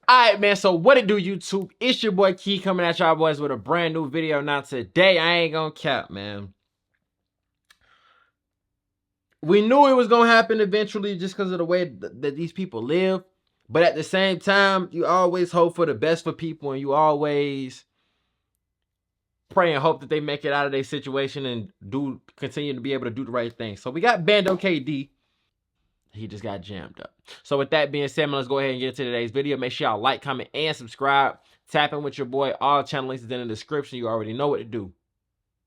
Alright, man, so what it do, YouTube? It's your boy Key coming at y'all boys with a brand new video. Now today, I ain't gonna cap, man. We knew it was gonna happen eventually just because of the way that these people live. But at the same time, you always hope for the best for people, and you always pray and hope that they make it out of their situation and continue to be able to do the right thing. So we got Bando KD. He just got jammed up. So with that being said, man, let's go ahead and get into today's video. Make sure y'all like, comment, and subscribe. Tap in with your boy. All channel links is in the description. You already know what to do.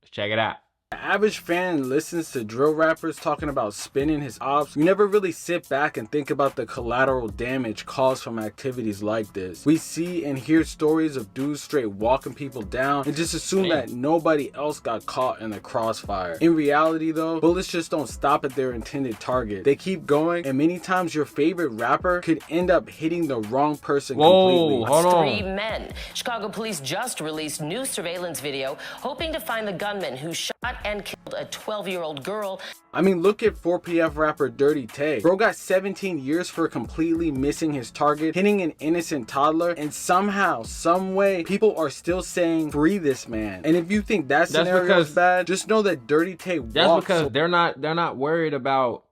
Let's check it out. The average fan listens to drill rappers talking about spinning his ops. You never really sit back and think about the collateral damage caused from activities like this. We see and hear stories of dudes straight walking people down and just assume that nobody else got caught in the crossfire. In reality though, bullets just don't stop at their intended target. They keep going, and many times your favorite rapper could end up hitting the wrong person completely. Hold on. 3 men. Chicago police just released new surveillance video hoping to find the gunman who shot and killed a 12-year-old girl. I mean, look at 4PF rapper Dirty Tay. Bro got 17 years for completely missing his target, hitting an innocent toddler, and somehow, some way, people are still saying free this man. And if you think that scenario is bad, just know that Dirty Tay walks. That's because they're not worried about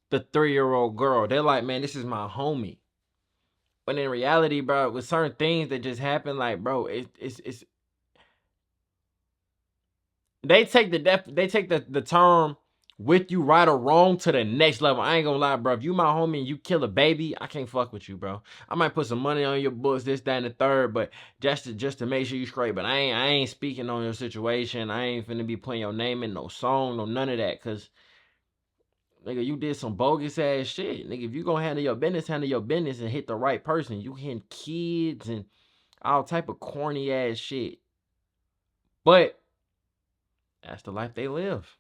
the 3-year-old girl. They're like, man, this is my homie. But in reality, bro, with certain things that just happen, like, bro, it's they take the term with you right or wrong to the next level. I ain't gonna lie, bro. If you my homie and you kill a baby, I can't fuck with you, bro. I might put some money on your books, this, that, and the third, but just to make sure you straight. But I ain't speaking on your situation. I ain't finna be putting your name in no song, no none of that, cause nigga, you did some bogus ass shit. Nigga, if you gonna handle your business and hit the right person. You hitting kids and all type of corny ass shit. But that's the life they live.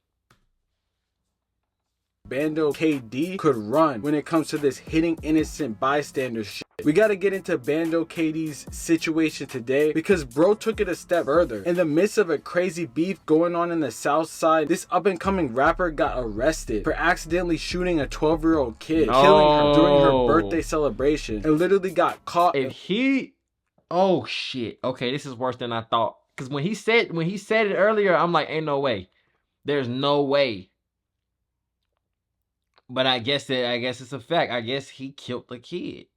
Bando KD could run when it comes to this hitting innocent bystander shit. We gotta get into Bando KD's situation today because bro took it a step further. In the midst of a crazy beef going on in the South Side, this up and coming rapper got arrested for accidentally shooting a 12-year-old kid, killing her during her birthday celebration, and literally got caught. Oh shit. Okay, this is worse than I thought. Cause when he said it earlier, I'm like, ain't no way. There's no way. But I guess it's a fact. I guess he killed the kid.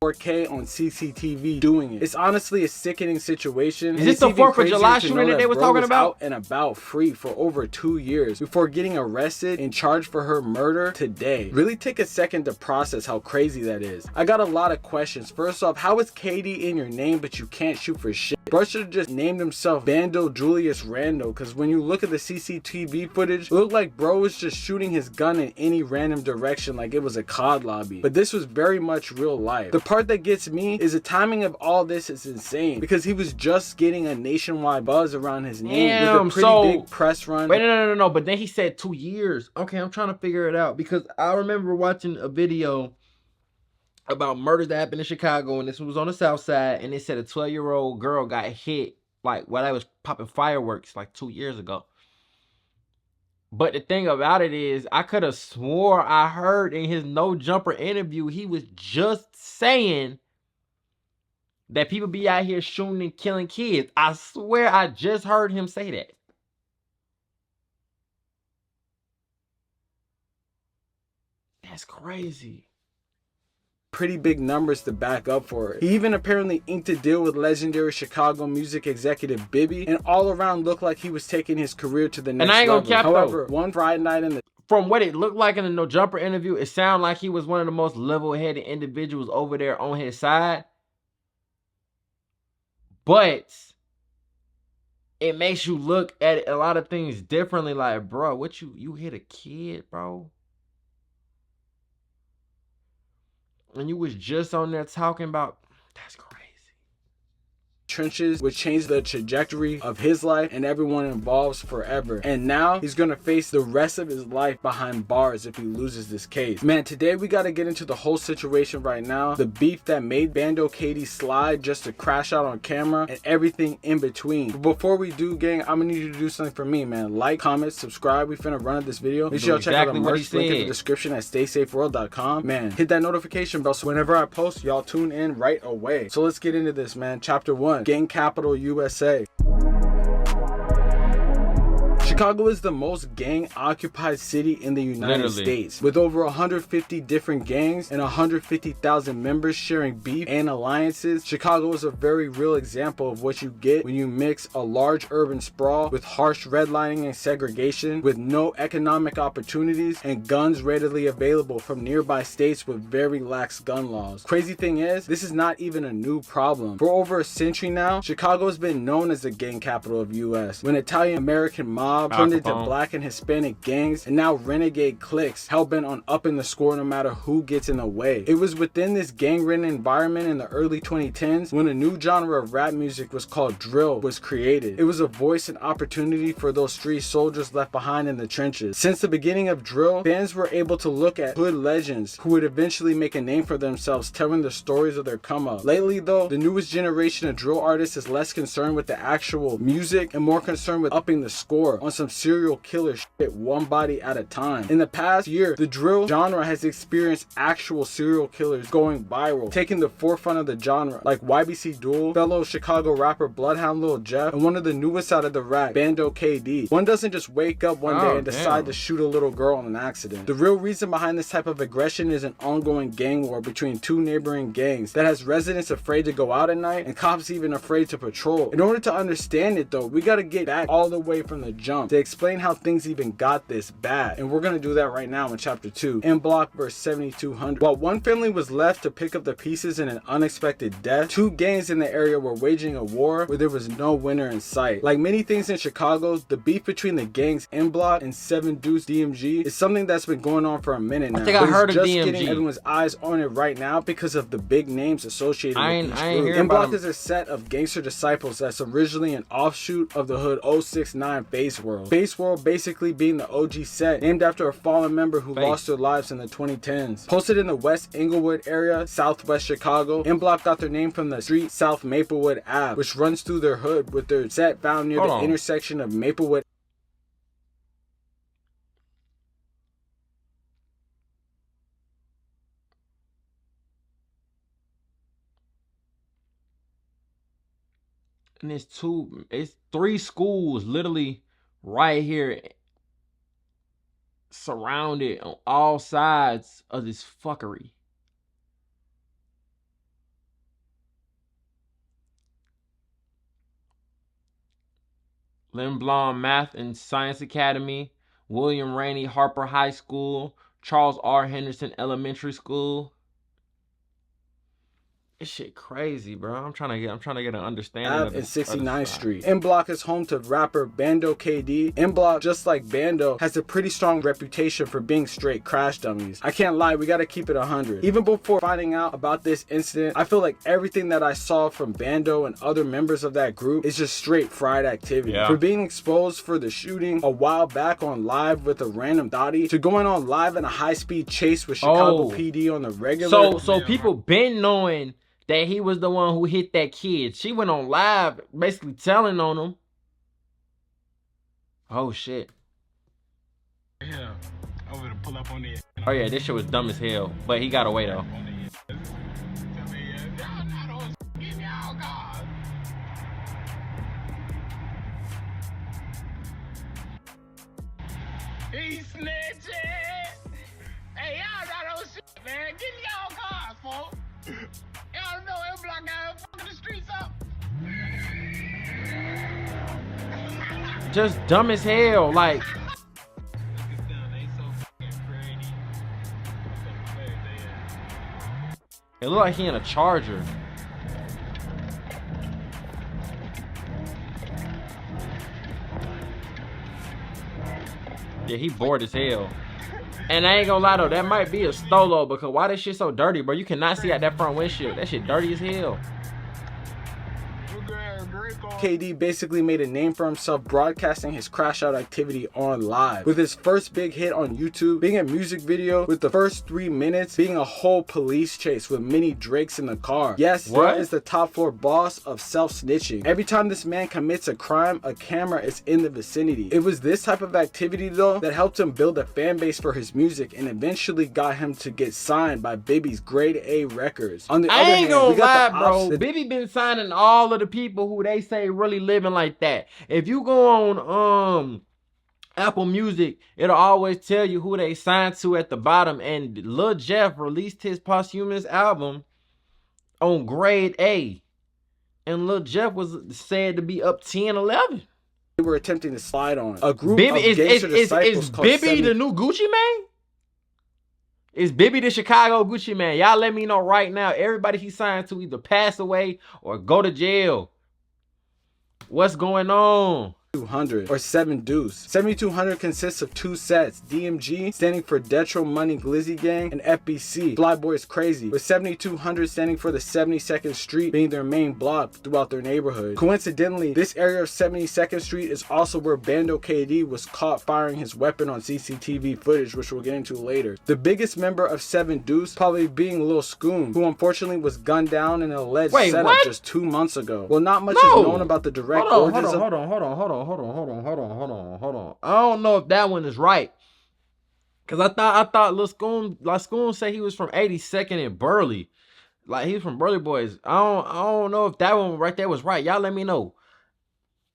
4K on CCTV doing it. It's honestly a sickening situation. Is this the 4th of July shooting that they were talking about? Out and about free for over 2 years before getting arrested and charged for her murder today. Really take a second to process how crazy that is. I got a lot of questions. First off, how is KD in your name but you can't shoot for shit? Bro should have just named himself Bando Julius Rando, because when you look at the CCTV footage, it looked like bro was just shooting his gun in any random direction like it was a COD lobby. But this was very much real life. The part that gets me is the timing of all this is insane, because he was just getting a nationwide buzz around his name with a pretty big press run. Wait, no. But then he said 2 years. Okay, I'm trying to figure it out, because I remember watching a video about murders that happened in Chicago, and this was on the South Side, and it said a 12-year-old girl got hit like while I was popping fireworks like 2 years ago. But the thing about it is, I could have swore I heard in his No Jumper interview, he was just saying that people be out here shooting and killing kids. I swear I just heard him say that. That's crazy. Pretty big numbers to back up for it. He even apparently inked a deal with legendary Chicago music executive Bibby, and all around looked like he was taking his career to the next level. And I ain't gonna cap though. However, one Friday night in the... From what it looked like in the No Jumper interview, it sounded like he was one of the most level-headed individuals over there on his side. But it makes you look at a lot of things differently. Like, bro, what you hit a kid, bro? And you was just on there talking about, that's crazy. trenches would change the trajectory of his life and everyone involved forever. And now he's gonna face the rest of his life behind bars if he loses this case. Man, today we gotta get into the whole situation right now. The beef that made Bando KD slide just to crash out on camera and everything in between. But before we do, gang, I'm gonna need you to do something for me, man. Like, comment, subscribe. We finna run this video. Make sure y'all check out the merch link in the description at staysafeworld.com. Man, hit that notification bell so whenever I post, y'all tune in right away. So let's get into this, man. Chapter 1, Gang Capital USA. Chicago is the most gang-occupied city in the United States, with over 150 different gangs and 150,000 members sharing beef and alliances. Chicago is a very real example of what you get when you mix a large urban sprawl with harsh redlining and segregation, with no economic opportunities and guns readily available from nearby states with very lax gun laws. Crazy thing is, this is not even a new problem. For over a century now, Chicago has been known as the gang capital of US, when Italian-American mob turned into black and Hispanic gangs and now renegade cliques hell-bent on upping the score no matter who gets in the way. It was within this gang-ridden environment in the early 2010s when a new genre of rap music was called drill was created. It was a voice and opportunity for those street soldiers left behind in the trenches. Since the beginning of drill, fans were able to look at hood legends who would eventually make a name for themselves telling the stories of their come up. Lately though, the newest generation of drill artists is less concerned with the actual music and more concerned with upping the score on some serial killer shit one body at a time. In the past year, the drill genre has experienced actual serial killers going viral, taking the forefront of the genre, like YBC Duel, fellow Chicago rapper Bloodhound Lil Jeff, and one of the newest out of the rack, Bando KD. One doesn't just wake up one day and decide to shoot a little girl on an accident. The real reason behind this type of aggression is an ongoing gang war between two neighboring gangs that has residents afraid to go out at night and cops even afraid to patrol. In order to understand it though, we gotta get back all the way from the jump to explain how things even got this bad, and we're gonna do that right now in chapter 2, M Block vs 7200. While one family was left to pick up the pieces in an unexpected death, two gangs in the area were waging a war where there was no winner in sight. Like many things in Chicago, the beef between the gangs M Block and 7 Deuce DMG is something that's been going on for a minute now. I think I heard of just DMG. getting everyone's eyes on it right now because of the big names associated with each group. M Block is a set of gangster disciples that's originally an offshoot of the hood 069 Base World. Base World basically being the OG set, named after a fallen member who lost their lives in the 2010s. Posted in the West Inglewood area, Southwest Chicago, M Block got their name from the street South Maplewood Ave, which runs through their hood, with their set found near the intersection of Maplewood. And it's 3 schools literally right here, surrounded on all sides of this fuckery. Lynn Blom Math and Science Academy, William Rainey Harper High School, Charles R. Henderson Elementary School. This shit crazy, bro. I'm trying to get an understanding of and 69th Street. M Block is home to rapper Bando KD. M Block, just like Bando, has a pretty strong reputation for being straight crash dummies. I can't lie, we gotta keep it 100. Even before finding out about this incident, I feel like everything that I saw from Bando and other members of that group is just straight fried activity. For being exposed for the shooting a while back on live with a random thotty, to going on live in a high-speed chase with Chicago PD on the regular. So people been knowing that he was the one who hit that kid. She went on live basically telling on him. Oh shit. Yeah, over to pull up on the. Oh yeah, this shit was dumb as hell, but he got away though. He snitching. Hey, y'all got those shit, man. Get in y'all cars, folks. Y'all know M Block out fucking the streets up. Just dumb as hell, like. It looked like he in a Charger. Yeah, he bored as hell. And I ain't gonna lie though, that might be a Stolo, because why this shit so dirty, bro? You cannot see out that front windshield. That shit dirty as hell. KD basically made a name for himself broadcasting his crash out activity on live, with his first big hit on YouTube being a music video with the first 3 minutes being a whole police chase with mini Drakes in the car. Yes, what? That is the top floor boss of self-snitching. Every time this man commits a crime, a camera is in the vicinity. It was this type of activity though that helped him build a fan base for his music and eventually got him to get signed by Bibby's Grade A Records. On the I other ain't hand, gonna we got lie, the bro. opposite. Bibby been signing all of the people who they say really living like that. If you go on Apple Music, it'll always tell you who they signed to at the bottom. And Lil Jeff released his posthumous album on Grade A, and Lil Jeff was said to be up 10, 11. They were attempting to slide on a group Bibby of gangster disciples is called Bibby the new Gucci Mane? Is Bibby the Chicago Gucci Mane? Y'all let me know right now. Everybody he signed to either pass away or go to jail. What's going on? 200 or 7 Deuce. 7200 consists of 2 sets, DMG standing for Detro Money Glizzy Gang and FBC Flyboys Crazy, with 7200 standing for the 72nd Street being their main block throughout their neighborhood. Coincidentally, this area of 72nd Street is also where Bando KD was caught firing his weapon on CCTV footage, which we'll get into later. The biggest member of 7 Deuce probably being Lil Scoom, who unfortunately was gunned down in an alleged setup just 2 months ago. Well, not much is known about the direct origins of... Hold on. I don't know if that one is right. Cause I thought Lil Scoom said he was from 82nd and Burley. Like he was from Burley Boys. I don't know if that one right there was right. Y'all let me know.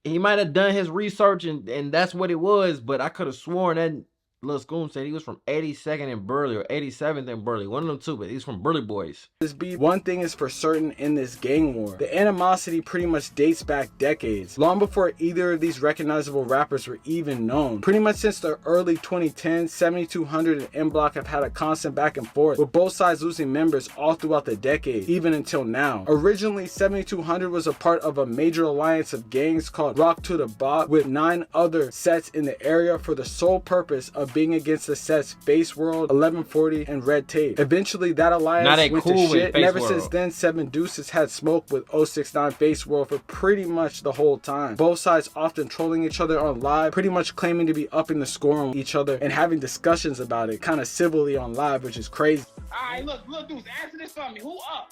He might have done his research and that's what it was, but I could have sworn that Lil Scoom said he was from 82nd and Burley or 87th and Burley. One of them two, but he's from Burley Boys. One thing is for certain in this gang war. The animosity pretty much dates back decades, long before either of these recognizable rappers were even known. Pretty much since the early 2010s, 7200 and M Block have had a constant back and forth, with both sides losing members all throughout the decade, even until now. Originally, 7200 was a part of a major alliance of gangs called Rock to the Bot, with 9 other sets in the area for the sole purpose of being against the sets Face World, 1140, and Red Tape. Eventually, that alliance went to shit, and ever since then, 7 Deuces had smoke with 069 Face World for pretty much the whole time. Both sides often trolling each other on live, pretty much claiming to be upping the score on each other and having discussions about it, kind of civilly on live, which is crazy. Alright, look, Deuce, answer this for me. Who up?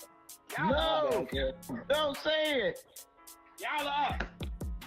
Y'all up. Don't say it. Y'all up.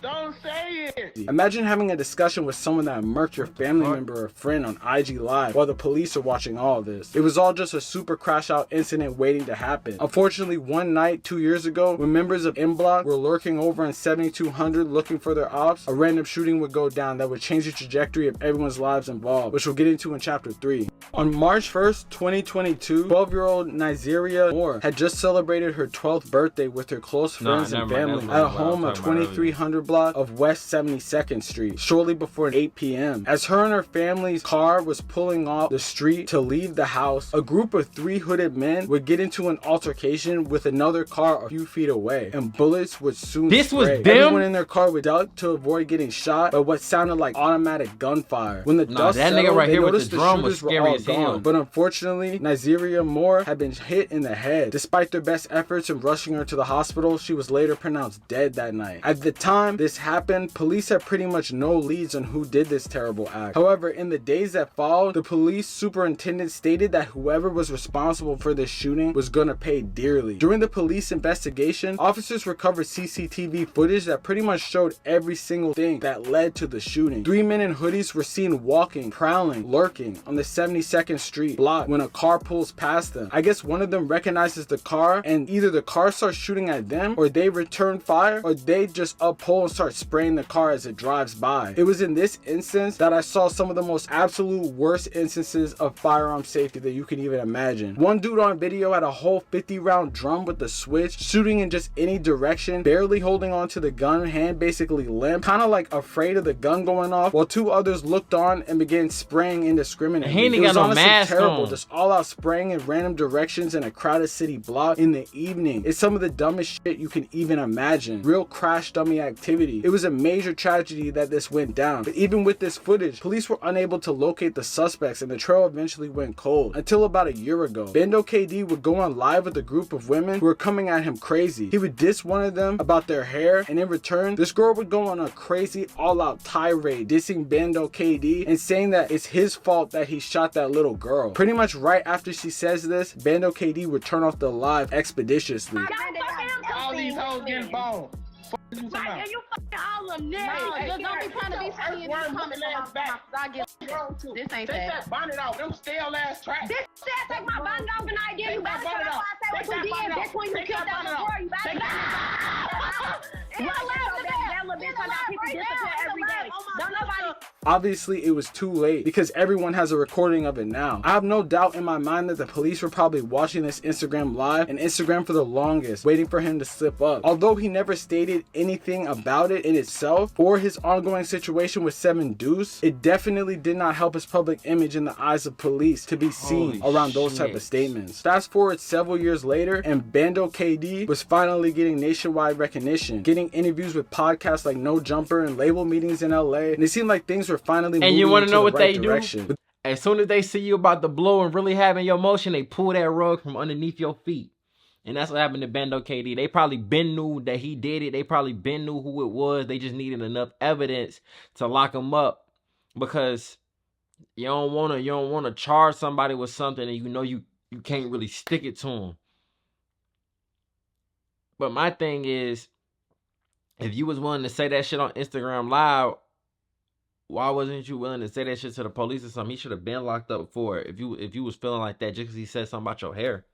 Don't say it. Imagine having a discussion with someone that murked your family member or friend on IG Live while the police are watching all of this. It was all just a super crash out incident waiting to happen. Unfortunately, one night 2 years ago, when members of M Block were lurking over in 7200 looking for their ops, a random shooting would go down that would change the trajectory of everyone's lives involved, which we'll get into in chapter 3. On March 1st, 2022, 12-year-old Nigeria Moore had just celebrated her 12th birthday with her close friends and family at a home of 2300 block of West 72nd Street, shortly before 8 p.m. As her and her family's car was pulling off the street to leave the house, a group of 3 hooded men would get into an altercation with another car a few feet away, and bullets would soon spray. Everyone in their car would duck to avoid getting shot by what sounded like automatic gunfire. When the dust settled, they noticed the shooters were all gone. But unfortunately, Nigeria Moore had been hit in the head. Despite their best efforts in rushing her to the hospital, she was later pronounced dead that night. At the time this happened, police had pretty much no leads on who did this terrible act. However, in the days that followed, the police superintendent stated that whoever was responsible for this shooting was gonna pay dearly. During the police investigation, officers recovered CCTV footage that pretty much showed every single thing that led to the shooting. 3 men in hoodies were seen walking, prowling, lurking on the 72nd Street block when a car pulls past them. I guess one of them recognizes the car, and either the car starts shooting at them, or they return fire, or they just uphold and start spraying the car as it drives by. It was in this instance that I saw some of the most absolute worst instances of firearm safety that you can even imagine. One dude on video had a whole 50-round drum with the switch, shooting in just any direction, barely holding on to the gun, hand basically limp, kind of like afraid of the gun going off, while 2 others looked on and began spraying indiscriminately. He ain't got no mask terrible, on. just all out spraying in random directions in a crowded city block in the evening. It's some of the dumbest shit you can even imagine. Real crash dummy activity activity. It was a major tragedy that this went down. But even with this footage, police were unable to locate the suspects and the trail eventually went cold. Until about a year ago, Bando KD would go on live with a group of women who were coming at him crazy. He would diss one of them about their hair, and in return, this girl would go on a crazy all-out tirade dissing Bando KD and saying that it's his fault that he shot that little girl. Pretty much right after she says this, Bando KD would turn off the live expeditiously. All these hoes getting boned. Right, and you fucking all of them niggas. Just don't be trying to be funny and just coming from my mouth. I get this ain't Take that. that bonnet off. Them stale ass tracks. This shit, take my bonnet off and I give you better shut up. I say what you did, bitch, when you killed that little girl, you better. Obviously, it was too late because everyone has a recording of it now. I have no doubt in my mind that the police were probably watching this Instagram live and Instagram for the longest, waiting for him to slip up. Although he never stated anything about it in itself or his ongoing situation with 7 Deuce, it definitely did not help his public image in the eyes of police to be seen around those type of statements. Fast forward several years later, and Bando KD was finally getting nationwide recognition, getting interviews with podcasts like No Jumper and label meetings in LA, and it seemed like things were finally moving you want to know what right they direction. do? As soon as they see you about to blow and really having your motion, they pull that rug from underneath your feet. And that's what happened to Bando KD. They probably been knew that he did it. They probably been knew who it was. They just needed enough evidence to lock him up, because you don't wanna charge somebody with something and you know you can't really stick it to them. But my thing is, if you was willing to say that shit on Instagram Live, why wasn't you willing to say that shit to the police or something? He should have been locked up for it if you was feeling like that just because he said something about your hair.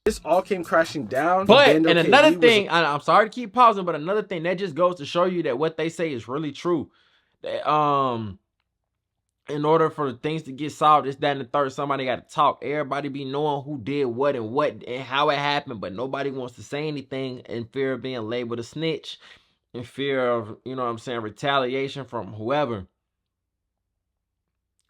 This all came crashing down. But, Bando and KD another was thing, I'm sorry to keep pausing, but another thing that just goes to show you that what they say is really true. That, in order for things to get solved, this, that, and the third, somebody got to talk. Everybody be knowing who did what and how it happened, but nobody wants to say anything in fear of being labeled a snitch, in fear of, you know what I'm saying, retaliation from whoever.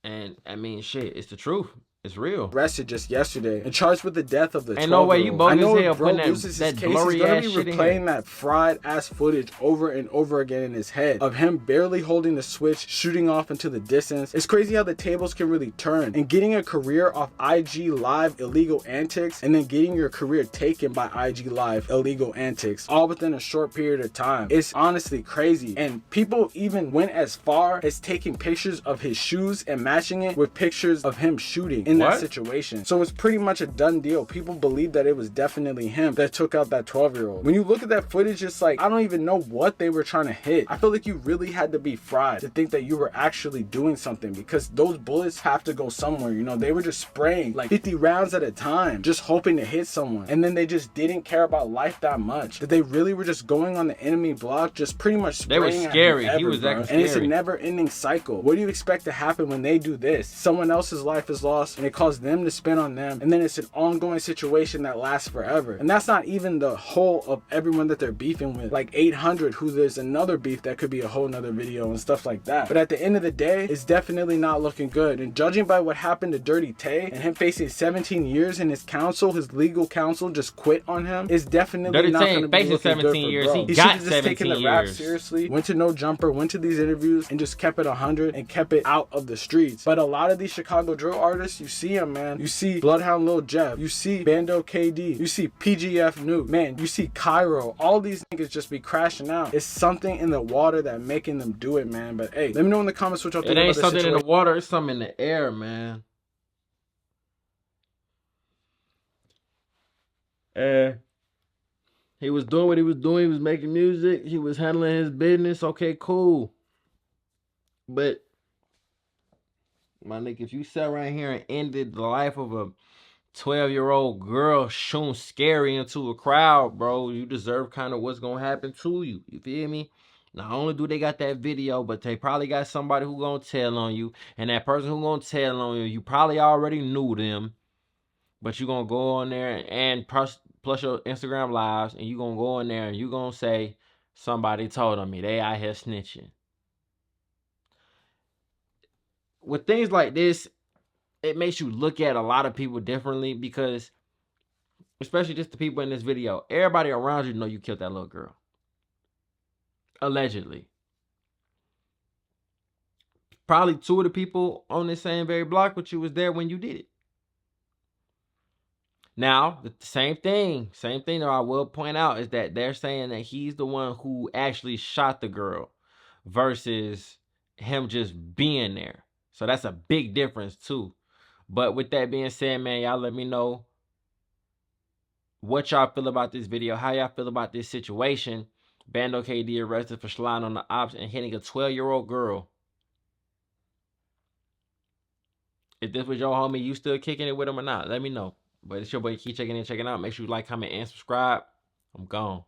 And I mean, shit, it's the truth. It's real. arrested just yesterday and charged with the death of the 12-year-old. Ain't no way you bogus I know as hell if bro putting loses that his case, he's blurry gonna ass be shit in replaying here. that fried ass footage over and over again in his head of him barely holding the switch, shooting off into the distance. It's crazy how the tables can really turn, and getting a career off IG Live illegal antics and then getting your career taken by IG Live illegal antics all within a short period of time. It's honestly crazy, and people even went as far as taking pictures of his shoes and matching it with pictures of him shooting in that situation. So it's pretty much a done deal. People believe that it was definitely him that took out that 12-year-old. When you look at that footage, it's like, I don't even know what they were trying to hit. I feel like you really had to be fried to think that you were actually doing something, because those bullets have to go somewhere. You know, they were just spraying like 50 rounds at a time, just hoping to hit someone. And then they just didn't care about life that much. That they really were just going on the enemy block, just pretty much spraying. They were scary. At He was acting and it's a scary. never-ending cycle. What do you expect to happen when they do this? Someone else's life is lost and it caused them to spin on them, and then it's an ongoing situation that lasts forever. And that's not even the whole of everyone that they're beefing with, like 800, who there's another beef that could be a whole nother video and stuff like that. But at the end of the day, it's definitely not looking good. And judging by what happened to Dirty Tay and him facing 17 years, and his counsel, his legal counsel, just quit on him, it's definitely Dirty not Tay going to be facing looking 17 good for years. bro. He He got should have just taken 17 the rap years. seriously, went to No Jumper, went to these interviews, and just kept it 100 and kept it out of the streets. But a lot of these Chicago drill artists, you see them, man. You see Bloodhound Lil Jeff, you see Bando KD, you see PGF Nuke, man, you see Cairo. All these niggas just be crashing out. It's something in the water that making them do it, man. But hey, let me know in the comments what y'all think It ain't about the something in situation. the water, it's something in the air, man. He was doing what he was doing. He was making music. He was handling his business. Okay, cool. But, my nigga, if you sat right here and ended the life of a 12-year-old girl shooting scary into a crowd, bro, you deserve kind of what's going to happen to you. You feel me? Not only do they got that video, but they probably got somebody who going to tell on you. And that person who going to tell on you, you probably already knew them. But you going to go on there and plus your Instagram lives, and you going to go in there and you going to say, somebody told on me. They out here snitching. With things like this, it makes you look at a lot of people differently, because, especially just the people in this video, everybody around you know you killed that little girl. Allegedly. Probably 2 of the people on the same very block with you was there when you did it. Now, the same thing that I will point out is that they're saying that he's the one who actually shot the girl versus him just being there. So that's a big difference too. But with that being said, man, y'all let me know what y'all feel about this video, how y'all feel about this situation. Bando KD arrested for sliding on the ops and hitting a 12-year-old girl. If this was your homie, you still kicking it with him or not? Let me know. But it's your boy Key checking in, checking out. Make sure you like, comment, and subscribe. I'm gone.